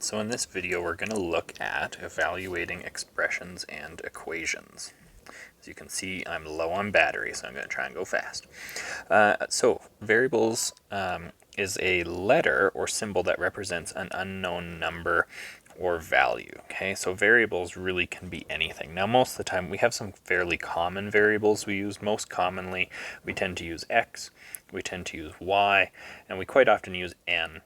So in this video, we're going to look at evaluating expressions and equations. As you can see, I'm low on battery, so I'm going to try and go fast. So variables is a letter or symbol that represents an unknown number or value. Okay, so variables really can be anything. Now, most of the time, we have some fairly common variables we use. Most commonly, we tend to use x, we tend to use y, and we quite often use n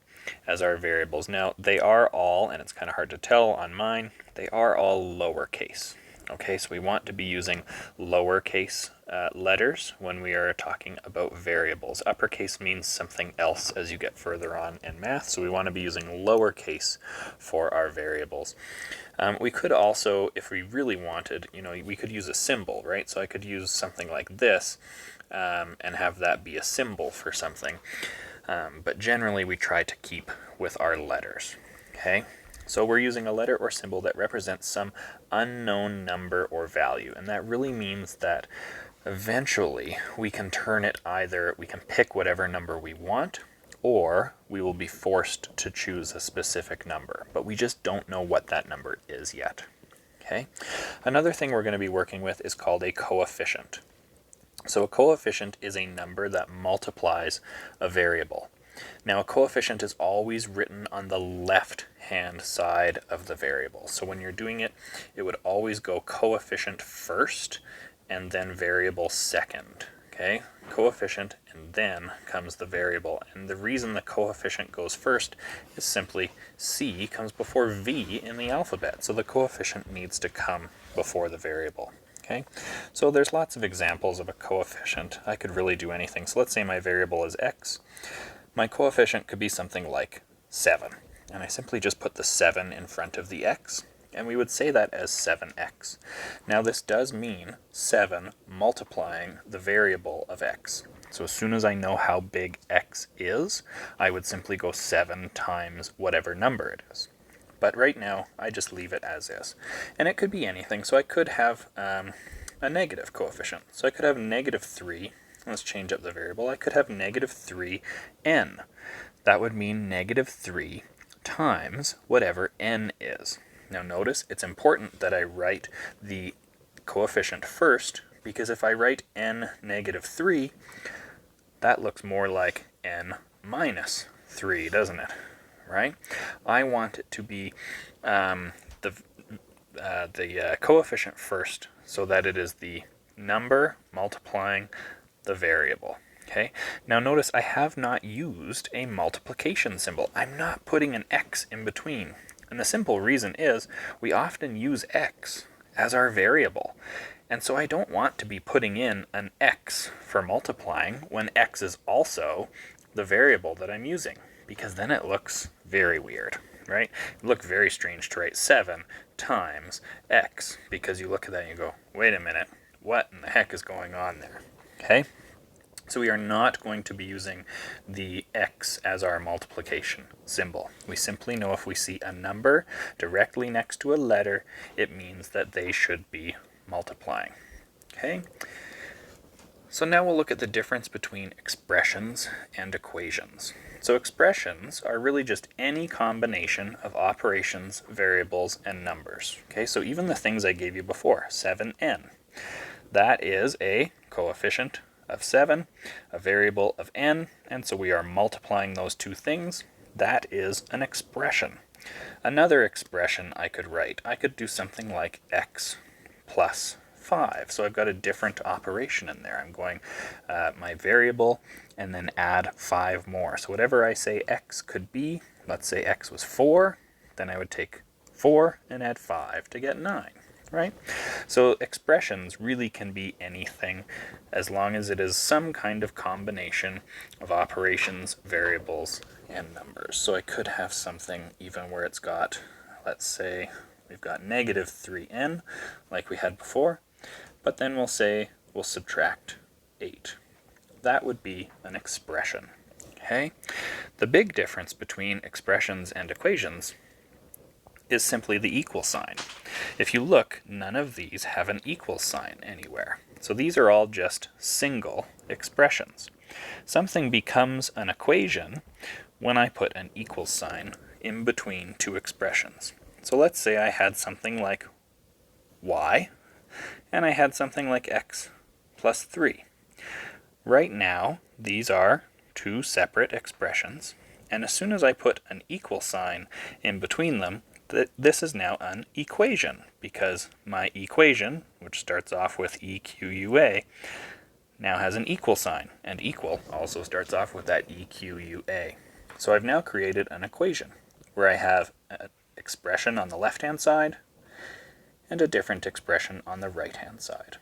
as our variables. Now, they are all, and it's kind of hard to tell on mine, they are all lowercase. Okay, so we want to be using lowercase letters when we are talking about variables. Uppercase means something else as you get further on in math, so we want to be using lowercase for our variables. We could also, if we really wanted, we could use a symbol, right? So I could use something like this and have that be a symbol for something. But generally we try to keep with our letters. Okay, so we're using a letter or symbol that represents some unknown number or value, and that really means that eventually we can turn it either, we can pick whatever number we want, or we will be forced to choose a specific number, but we just don't know what that number is yet. Okay, another thing we're going to be working with is called a coefficient. So a coefficient is a number that multiplies a variable. Now, a coefficient is always written on the left-hand side of the variable. So when you're doing it, it would always go coefficient first and then variable second. Okay, coefficient and then comes the variable. And the reason the coefficient goes first is simply C comes before V in the alphabet. So the coefficient needs to come before the variable. Okay, so there's lots of examples of a coefficient. I could really do anything. So let's say my variable is x. My coefficient could be something like 7. And I simply just put the 7 in front of the x, and we would say that as 7x. Now this does mean 7 multiplying the variable of x. So as soon as I know how big x is, I would simply go 7 times whatever number it is. But right now, I just leave it as is. And it could be anything. So I could have a negative coefficient. So I could have negative 3. Let's change up the variable. I could have negative 3n. That would mean negative 3 times whatever n is. Now notice, it's important that I write the coefficient first, because if I write n negative 3, that looks more like n minus 3, doesn't it? Right? I want it to be the coefficient first, so that it is the number multiplying the variable. Okay, now notice I have not used a multiplication symbol. I'm not putting an x in between. And the simple reason is we often use x as our variable. And so I don't want to be putting in an x for multiplying when x is also the variable that I'm using, because then it looks very weird, right? It would look very strange to write 7 times x, because you look at that and you go, wait a minute, what in the heck is going on there? Okay, so we are not going to be using the x as our multiplication symbol. We simply know if we see a number directly next to a letter, it means that they should be multiplying. Okay, so now we'll look at the difference between expressions and equations. So expressions are really just any combination of operations, variables, and numbers. Okay, so even the things I gave you before, 7n, that is a coefficient of 7, a variable of n, and so we are multiplying those two things. That is an expression. Another expression I could write, I could do something like x plus 5. So I've got a different operation in there. I'm going my variable and then add 5 more. So whatever I say x could be, let's say x was 4, then I would take 4 and add 5 to get 9. Right? So expressions really can be anything as long as it is some kind of combination of operations, variables, and numbers. So I could have something even where it's got, let's say, we've got negative 3n like we had before, but then we'll say we'll subtract 8. That would be an expression. Okay? The big difference between expressions and equations is simply the equal sign. If you look, none of these have an equal sign anywhere. So these are all just single expressions. Something becomes an equation when I put an equal sign in between two expressions. So let's say I had something like y, and I had something like x plus 3. Right now, these are two separate expressions, and as soon as I put an equal sign in between them, this is now an equation, because my equation, which starts off with EQUA, now has an equal sign, and equal also starts off with that EQUA. So I've now created an equation where I have an expression on the left-hand side and a different expression on the right-hand side.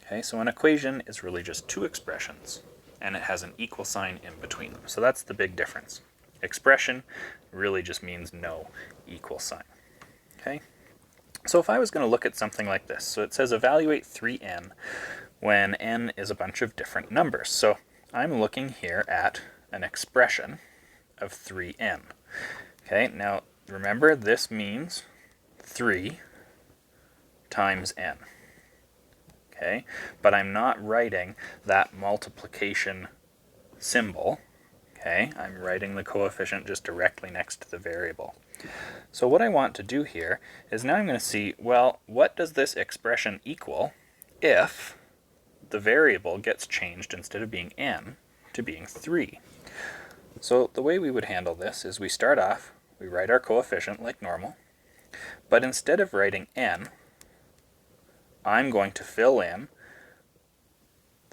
Okay, so an equation is really just two expressions, and it has an equal sign in between them. So that's the big difference. Expression really just means no equal sign. Okay, so if I was going to look at something like this, so it says evaluate 3n when n is a bunch of different numbers. So I'm looking here at an expression of 3n. Okay, now remember this means 3 times n. Okay, but I'm not writing that multiplication symbol. Okay, I'm writing the coefficient just directly next to the variable. So what I want to do here is now I'm going to see, well, what does this expression equal if the variable gets changed instead of being n to being 3? So the way we would handle this is we start off, we write our coefficient like normal, but instead of writing n, I'm going to fill in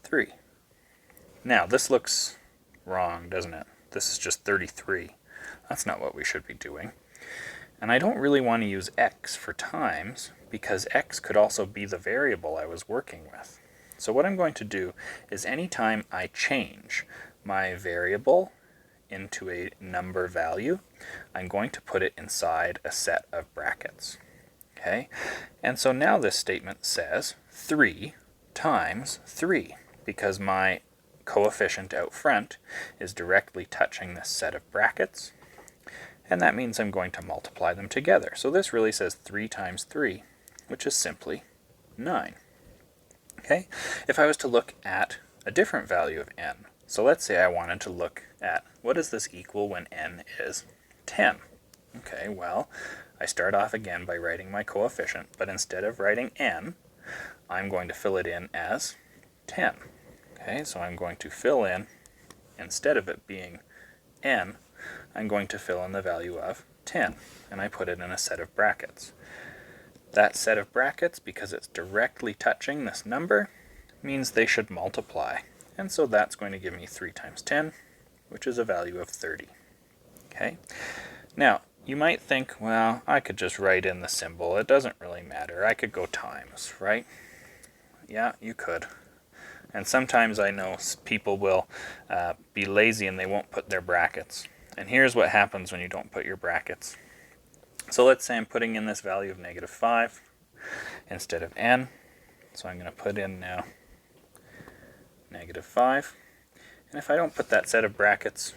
3. Now, this looks wrong, doesn't it? This is just 33. That's not what we should be doing. And I don't really want to use x for times, because x could also be the variable I was working with. So what I'm going to do is anytime I change my variable into a number value, I'm going to put it inside a set of brackets. Okay, and so now this statement says 3 times 3, because my coefficient out front is directly touching this set of brackets, and that means I'm going to multiply them together. So this really says 3 times 3, which is simply 9. Okay, if I was to look at a different value of n, so let's say I wanted to look at what does this equal when n is 10. Okay, well, I start off again by writing my coefficient, but instead of writing n, I'm going to fill it in as 10. Okay, so I'm going to fill in, instead of it being n, I'm going to fill in the value of 10, and I put it in a set of brackets. That set of brackets, because it's directly touching this number, means they should multiply, and so that's going to give me 3 times 10, which is a value of 30. Okay, now, you might think, well, I could just write in the symbol. It doesn't really matter. I could go times, right? Yeah, you could. And sometimes I know people will be lazy and they won't put their brackets. And here's what happens when you don't put your brackets. So let's say I'm putting in this value of negative 5 instead of n. So I'm going to put in now negative 5. And if I don't put that set of brackets,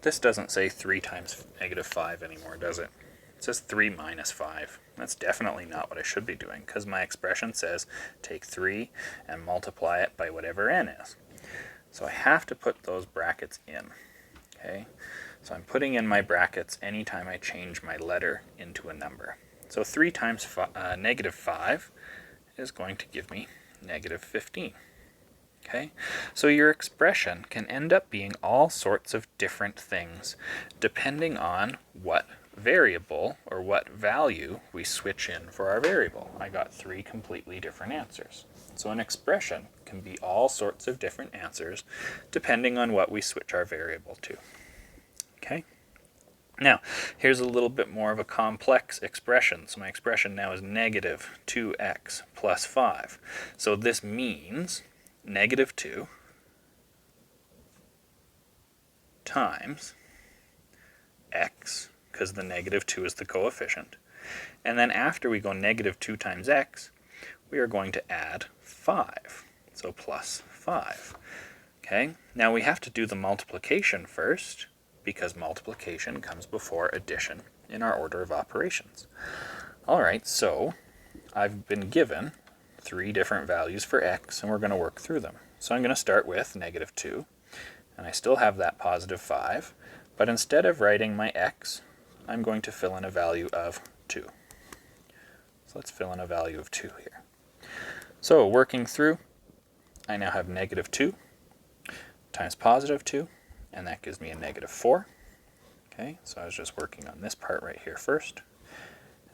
this doesn't say 3 times negative 5 anymore, does it? It says 3 minus 5. That's definitely not what I should be doing, because my expression says take 3 and multiply it by whatever n is. So I have to put those brackets in. Okay, so I'm putting in my brackets anytime I change my letter into a number. So 3 times negative 5 is going to give me negative 15. Okay, so your expression can end up being all sorts of different things depending on what variable or what value we switch in for our variable. I got 3 completely different answers. So an expression can be all sorts of different answers depending on what we switch our variable to. Okay, now here's a little bit more of a complex expression. So my expression now is negative 2x plus 5. So this means negative 2 times x, because the negative 2 is the coefficient. And then after we go negative 2 times x, we are going to add 5. So plus 5. Okay, now we have to do the multiplication first, because multiplication comes before addition in our order of operations. Alright, so I've been given 3 different values for x, and we're going to work through them. So I'm going to start with negative 2, and I still have that positive 5, but instead of writing my x I'm going to fill in a value of 2. So let's fill in a value of 2 here. So working through, I now have negative 2 times positive 2, and that gives me a negative 4. Okay, so I was just working on this part right here first,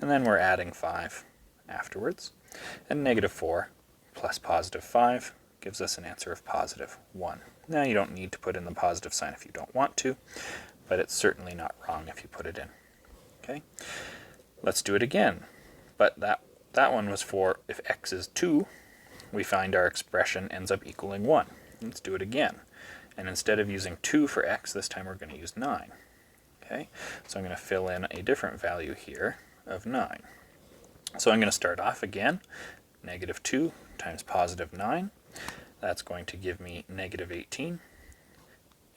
and then we're adding 5 afterwards, and negative 4 plus positive 5 gives us an answer of positive 1. Now you don't need to put in the positive sign if you don't want to, but it's certainly not wrong if you put it in. Okay, let's do it again. But that one was for if x is 2, we find our expression ends up equaling 1. Let's do it again. And instead of using 2 for x, this time we're going to use 9. Okay, so I'm going to fill in a different value here of 9. So I'm going to start off again, negative 2 times positive 9. That's going to give me negative 18.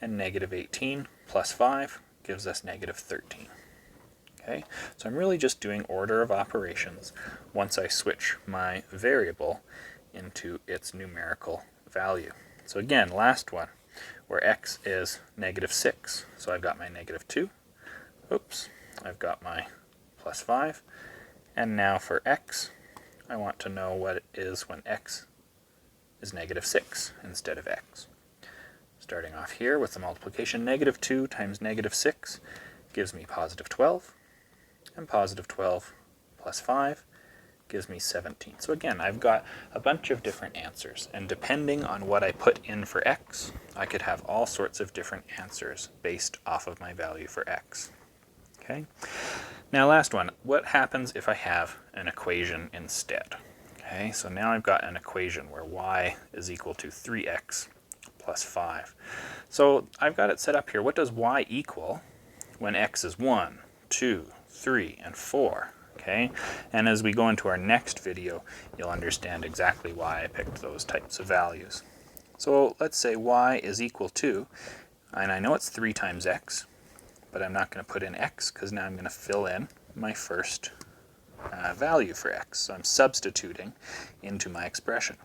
And negative 18 plus 5 gives us negative 13. Okay, so I'm really just doing order of operations once I switch my variable into its numerical value. So again, last one, where x is negative 6. So I've got my negative 2. Oops, I've got my plus 5. And now for x, I want to know what it is when x is negative 6 instead of x. Starting off here with the multiplication, negative 2 times negative 6 gives me positive 12. And positive 12 plus 5 gives me 17. So again, I've got a bunch of different answers, and depending on what I put in for x, I could have all sorts of different answers based off of my value for x. Okay. Now last one, what happens if I have an equation instead? Okay, so now I've got an equation where y is equal to 3x plus 5. So I've got it set up here. What does y equal when x is 1, 2, 3, and 4? Okay, and as we go into our next video, you'll understand exactly why I picked those types of values. So let's say y is equal to, and I know it's 3 times x, but I'm not going to put in x because now I'm going to fill in my first value for x. So I'm substituting into my expression.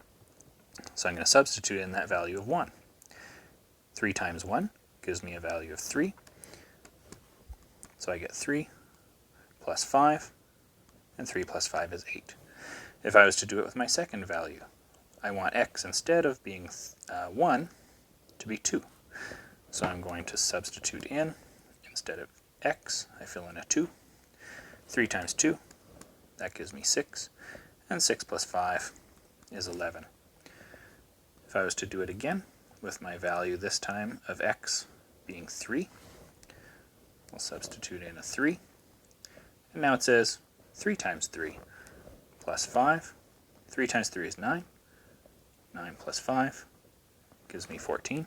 So I'm going to substitute in that value of 1. 3 times 1 gives me a value of 3. So I get 3 plus 5, and 3 plus 5 is 8. If I was to do it with my second value, I want x, instead of being 1, to be 2. So I'm going to substitute in, instead of x, I fill in a 2. 3 times 2, that gives me 6. And 6 plus 5 is 11. If I was to do it again, with my value this time of x being 3, I'll substitute in a 3. And now it says 3 times 3 plus 5. 3 times 3 is 9. 9 plus 5 gives me 14.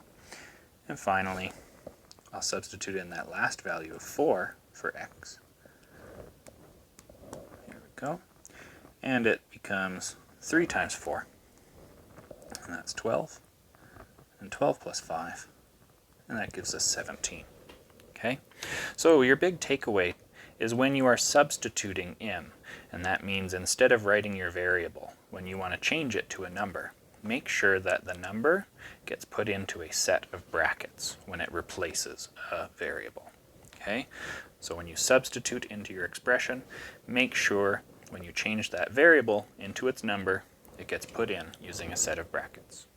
And finally, I'll substitute in that last value of 4 for x. Here we go. And it becomes 3 times 4. And that's 12. And 12 plus 5. And that gives us 17. Okay? So your big takeaway is when you are substituting in, and that means instead of writing your variable, when you want to change it to a number, make sure that the number gets put into a set of brackets when it replaces a variable. Okay? So when you substitute into your expression, make sure when you change that variable into its number, it gets put in using a set of brackets.